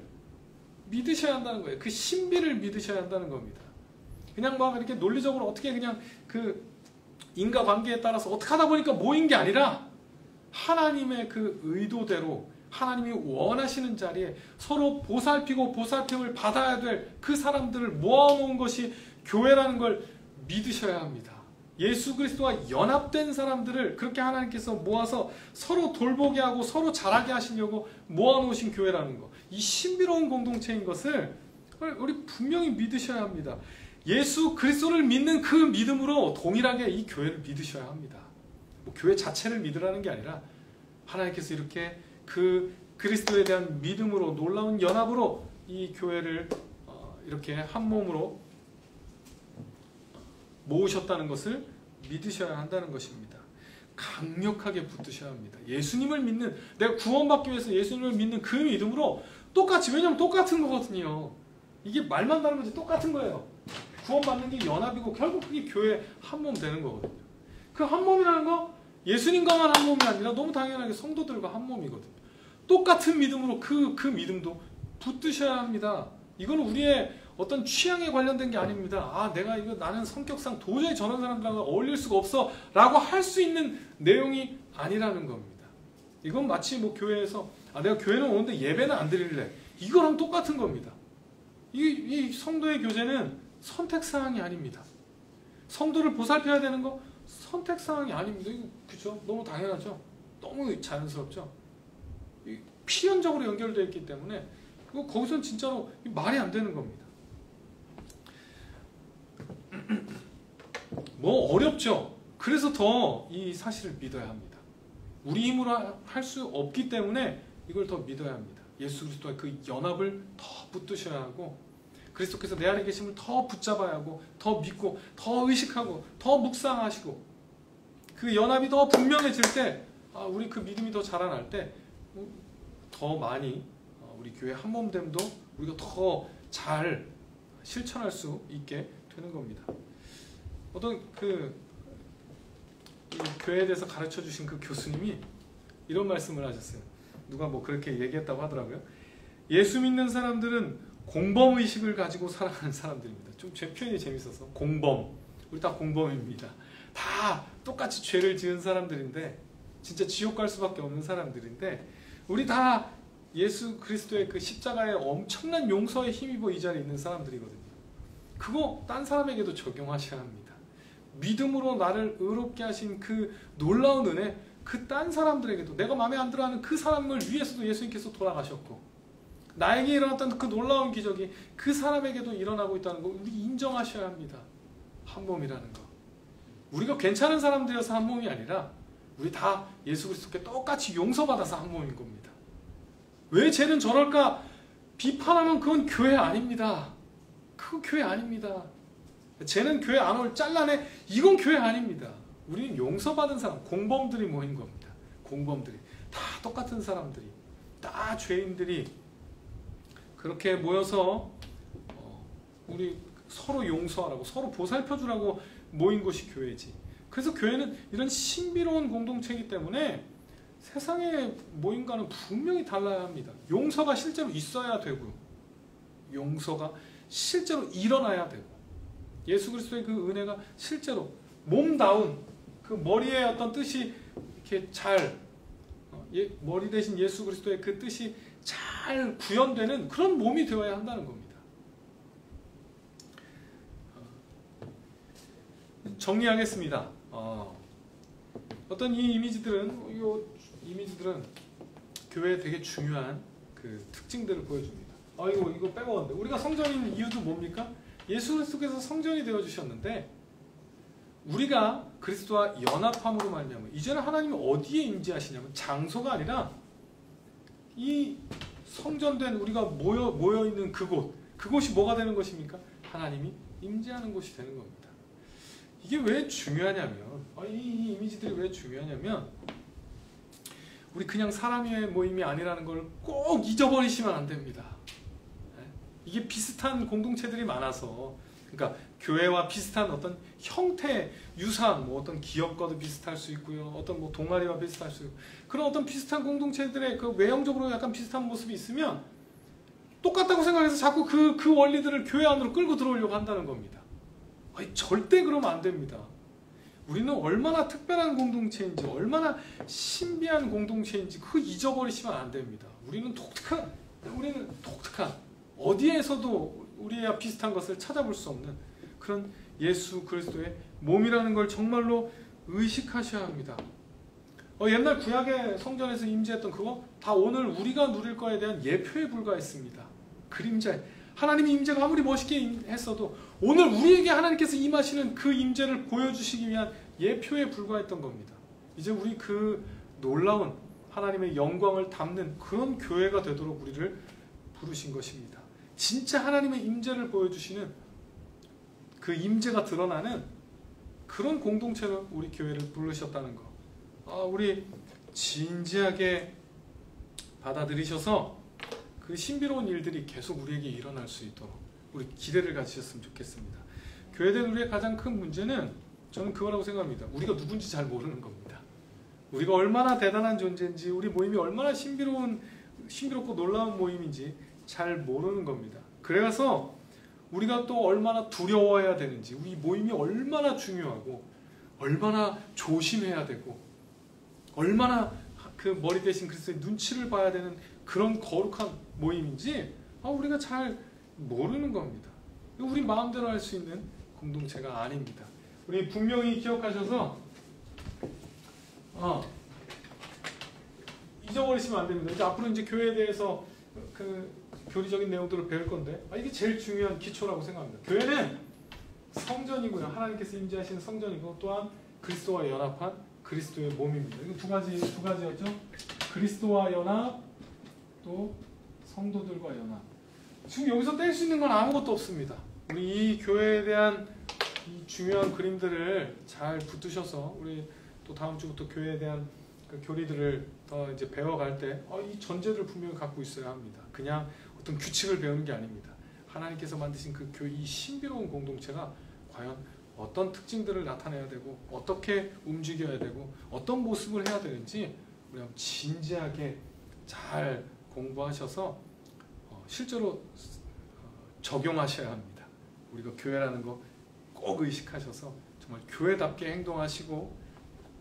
믿으셔야 한다는 거예요. 그 신비를 믿으셔야 한다는 겁니다. 그냥 막 이렇게 논리적으로 어떻게 그냥 그 인과관계에 따라서 어떻게 하다 보니까 모인 게 아니라 하나님의 그 의도대로 하나님이 원하시는 자리에 서로 보살피고 보살핌을 받아야 될 그 사람들을 모아놓은 것이 교회라는 걸 믿으셔야 합니다. 예수 그리스도와 연합된 사람들을 그렇게 하나님께서 모아서 서로 돌보게 하고 서로 자라게 하시려고 모아놓으신 교회라는 거, 이 신비로운 공동체인 것을 우리 분명히 믿으셔야 합니다. 예수 그리스도를 믿는 그 믿음으로 동일하게 이 교회를 믿으셔야 합니다. 교회 자체를 믿으라는 게 아니라 하나님께서 이렇게 그 그리스도에 대한 믿음으로 놀라운 연합으로 이 교회를 이렇게 한 몸으로 모으셨다는 것을 믿으셔야 한다는 것입니다. 강력하게 붙드셔야 합니다. 예수님을 믿는, 내가 구원받기 위해서 예수님을 믿는 그 믿음으로 똑같이, 왜냐하면 똑같은 거거든요. 이게 말만 다른 거지 똑같은 거예요. 구원받는 게 연합이고 결국 그게 교회 한 몸 되는 거거든요. 그 한 몸이라는 거 예수님과만 한 몸이 아니라 너무 당연하게 성도들과 한 몸이거든요. 똑같은 믿음으로 그 믿음도 붙드셔야 합니다. 이거는 우리의 어떤 취향에 관련된 게 아닙니다. 나는 성격상 도저히 저런 사람들하고 어울릴 수가 없어 라고 할 수 있는 내용이 아니라는 겁니다. 이건 마치 교회에서 내가 교회는 오는데 예배는 안 드릴래, 이거랑 똑같은 겁니다. 이 성도의 교제는 선택사항이 아닙니다. 성도를 보살펴야 되는 거 선택사항이 아닙니다. 이거 그렇죠? 너무 당연하죠? 너무 자연스럽죠? 필연적으로 연결되어 있기 때문에 거기서는 진짜로 말이 안 되는 겁니다. 어렵죠? 그래서 더 이 사실을 믿어야 합니다. 우리 힘으로 할 수 없기 때문에 이걸 더 믿어야 합니다. 예수 그리스도와 그 연합을 더 붙드셔야 하고 그리스도께서 내 안에 계심을 더 붙잡아야 하고 더 믿고 더 의식하고 더 묵상하시고 그 연합이 더 분명해질 때 우리 그 믿음이 더 자라날 때 더 많이 우리 교회 한몸됨도 우리가 더 잘 실천할 수 있게 되는 겁니다. 어떤 이 교회에 대해서 가르쳐 주신 그 교수님이 이런 말씀을 하셨어요. 누가 뭐 그렇게 얘기했다고 하더라고요. 예수 믿는 사람들은 공범의식을 가지고 살아가는 사람들입니다. 좀 제 표현이 재밌어서 공범, 우리 다 공범입니다. 다 똑같이 죄를 지은 사람들인데 진짜 지옥 갈 수밖에 없는 사람들인데 우리 다 예수 그리스도의 그 십자가의 엄청난 용서에 힘입어 이 자리에 있는 사람들이거든요. 그거 딴 사람에게도 적용하셔야 합니다. 믿음으로 나를 의롭게 하신 그 놀라운 은혜 그 딴 사람들에게도 내가 마음에 안 들어하는 그 사람을 위해서도 예수님께서 돌아가셨고 나에게 일어났던 그 놀라운 기적이 그 사람에게도 일어나고 있다는 거 우리 인정하셔야 합니다. 한 몸이라는 거. 우리가 괜찮은 사람들이어서 한 몸이 아니라 우리 다 예수 그리스도께 똑같이 용서받아서 한 몸인 겁니다. 왜 쟤는 저럴까 비판하면 그건 교회 아닙니다. 그건 교회 아닙니다. 쟤는 교회 안 올 잘라내 이건 교회 아닙니다. 우리는 용서받은 사람 공범들이 모인 겁니다. 공범들이 다 똑같은 사람들이 다 죄인들이 그렇게 모여서 우리 서로 용서하라고 서로 보살펴주라고 모인 것이 교회지. 그래서 교회는 이런 신비로운 공동체이기 때문에 세상의 모임과는 분명히 달라야 합니다. 용서가 실제로 있어야 되고요. 용서가 실제로 일어나야 되고 예수 그리스도의 그 은혜가 실제로 몸다운 그 머리의 어떤 뜻이 이렇게 잘 머리 대신 예수 그리스도의 그 뜻이 잘 구현되는 그런 몸이 되어야 한다는 겁니다. 정리하겠습니다. 어떤 이 이미지들은 교회에 되게 중요한 그 특징들을 보여줍니다. 이거 빼먹었는데 우리가 성전인 이유도 뭡니까? 예수 그리스도께서 성전이 되어 주셨는데 우리가 그리스도와 연합함으로 말미암아 이제는 하나님이 어디에 임재하시냐면 장소가 아니라 이 성전된 우리가 모여 있는 그곳이 뭐가 되는 것입니까? 하나님이 임재하는 곳이 되는 겁니다. 이게 왜 중요하냐면 이 이미지들이 왜 중요하냐면 우리 그냥 사람의 모임이 아니라는 걸 꼭 잊어버리시면 안 됩니다. 이게 비슷한 공동체들이 많아서 그러니까 교회와 비슷한 어떤 형태, 유사한 뭐 어떤 기업과도 비슷할 수 있고요. 어떤 뭐 동아리와 비슷할 수 있고 그런 어떤 비슷한 공동체들의 그 외형적으로 약간 비슷한 모습이 있으면 똑같다고 생각해서 자꾸 그 원리들을 교회 안으로 끌고 들어오려고 한다는 겁니다. 절대 그러면 안 됩니다. 우리는 얼마나 특별한 공동체인지 얼마나 신비한 공동체인지 그거 잊어버리시면 안 됩니다. 우리는 독특한 어디에서도 우리와 비슷한 것을 찾아볼 수 없는 그런 예수 그리스도의 몸이라는 걸 정말로 의식하셔야 합니다. 옛날 구약의 성전에서 임재했던 그거 다 오늘 우리가 누릴 거에 대한 예표에 불과했습니다. 그림자 하나님의 임재가 아무리 멋있게 했어도 오늘 우리에게 하나님께서 임하시는 그 임재를 보여주시기 위한 예표에 불과했던 겁니다. 이제 우리 그 놀라운 하나님의 영광을 담는 그런 교회가 되도록 우리를 부르신 것입니다. 진짜 하나님의 임재를 보여주시는 그 임재가 드러나는 그런 공동체로 우리 교회를 부르셨다는 거. 우리 진지하게 받아들이셔서 그 신비로운 일들이 계속 우리에게 일어날 수 있도록 우리 기대를 가지셨으면 좋겠습니다. 교회된 우리의 가장 큰 문제는 저는 그거라고 생각합니다. 우리가 누군지 잘 모르는 겁니다. 우리가 얼마나 대단한 존재인지 우리 모임이 얼마나 신비롭고 놀라운 모임인지 잘 모르는 겁니다. 그래서 우리가 또 얼마나 두려워해야 되는지 우리 모임이 얼마나 중요하고 얼마나 조심해야 되고 얼마나 그 머리 대신 그리스도의 눈치를 봐야 되는 그런 거룩한 모임인지 우리가 잘 모르는 겁니다. 우리 마음대로 할 수 있는 공동체가 아닙니다. 우리 분명히 기억하셔서 잊어버리시면 안 됩니다. 이제 앞으로 이제 교회에 대해서 그 교리적인 내용들을 배울 건데 이게 제일 중요한 기초라고 생각합니다. 교회는 성전이고요. 하나님께서 임재하시는 성전이고 또한 그리스도와 연합한 그리스도의 몸입니다. 이거 두 가지였죠. 그리스도와 연합, 또 성도들과 연합. 지금 여기서 뗄 수 있는 건 아무것도 없습니다. 우리 이 교회에 대한 이 중요한 그림들을 잘 붙드셔서 우리 또 다음 주부터 교회에 대한 그 교리들을 더 이제 배워갈 때 이 전제들을 분명히 갖고 있어야 합니다. 그냥 어떤 규칙을 배우는 게 아닙니다. 하나님께서 만드신 그 이 신비로운 공동체가 과연 어떤 특징들을 나타내야 되고 어떻게 움직여야 되고 어떤 모습을 해야 되는지 우리 한번 진지하게 잘 공부하셔서 실제로 적용하셔야 합니다. 우리가 교회라는 거 꼭 의식하셔서 정말 교회답게 행동하시고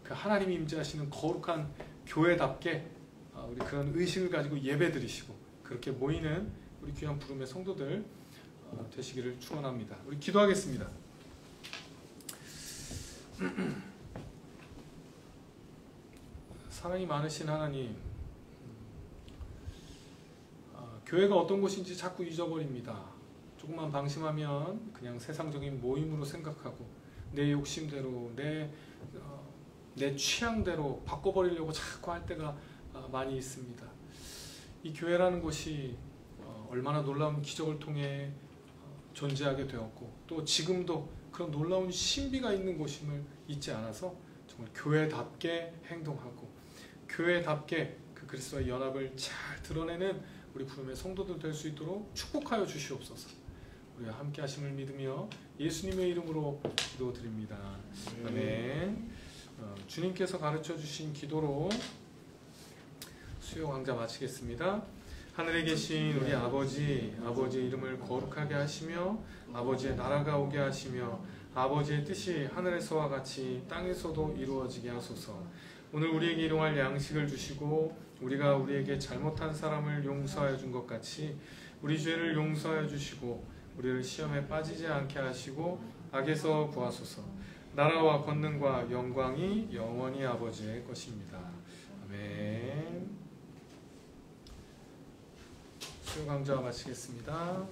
그 하나님이 임재하시는 거룩한 교회답게 우리 그런 의식을 가지고 예배드리시고 그렇게 모이는 우리 귀한 부름의 성도들 되시기를 축원합니다. 우리 기도하겠습니다. 사랑이 많으신 하나님, 교회가 어떤 곳인지 자꾸 잊어버립니다. 조금만 방심하면 그냥 세상적인 모임으로 생각하고 내 욕심대로 내 취향대로 바꿔버리려고 자꾸 할 때가 많이 있습니다. 이 교회라는 곳이 얼마나 놀라운 기적을 통해 존재하게 되었고 또 지금도 그런 놀라운 신비가 있는 곳임을 잊지 않아서 정말 교회답게 행동하고 교회답게 그 그리스도와의 연합을 잘 드러내는 우리 부름의 성도들 될 수 있도록 축복하여 주시옵소서. 우리가 함께 하심을 믿으며 예수님의 이름으로 기도드립니다. 아멘. 주님께서 가르쳐 주신 기도로 수요 강좌 마치겠습니다. 하늘에 계신 우리 아버지의 이름을 거룩하게 하시며 아버지의 나라가 오게 하시며 아버지의 뜻이 하늘에서와 같이 땅에서도 이루어지게 하소서. 오늘 우리에게 일용할 양식을 주시고 우리가 우리에게 잘못한 사람을 용서하여 준 것 같이 우리 죄를 용서하여 주시고 우리를 시험에 빠지지 않게 하시고 악에서 구하소서. 나라와 권능과 영광이 영원히 아버지의 것입니다. 아멘. 수요 강좌 마치겠습니다.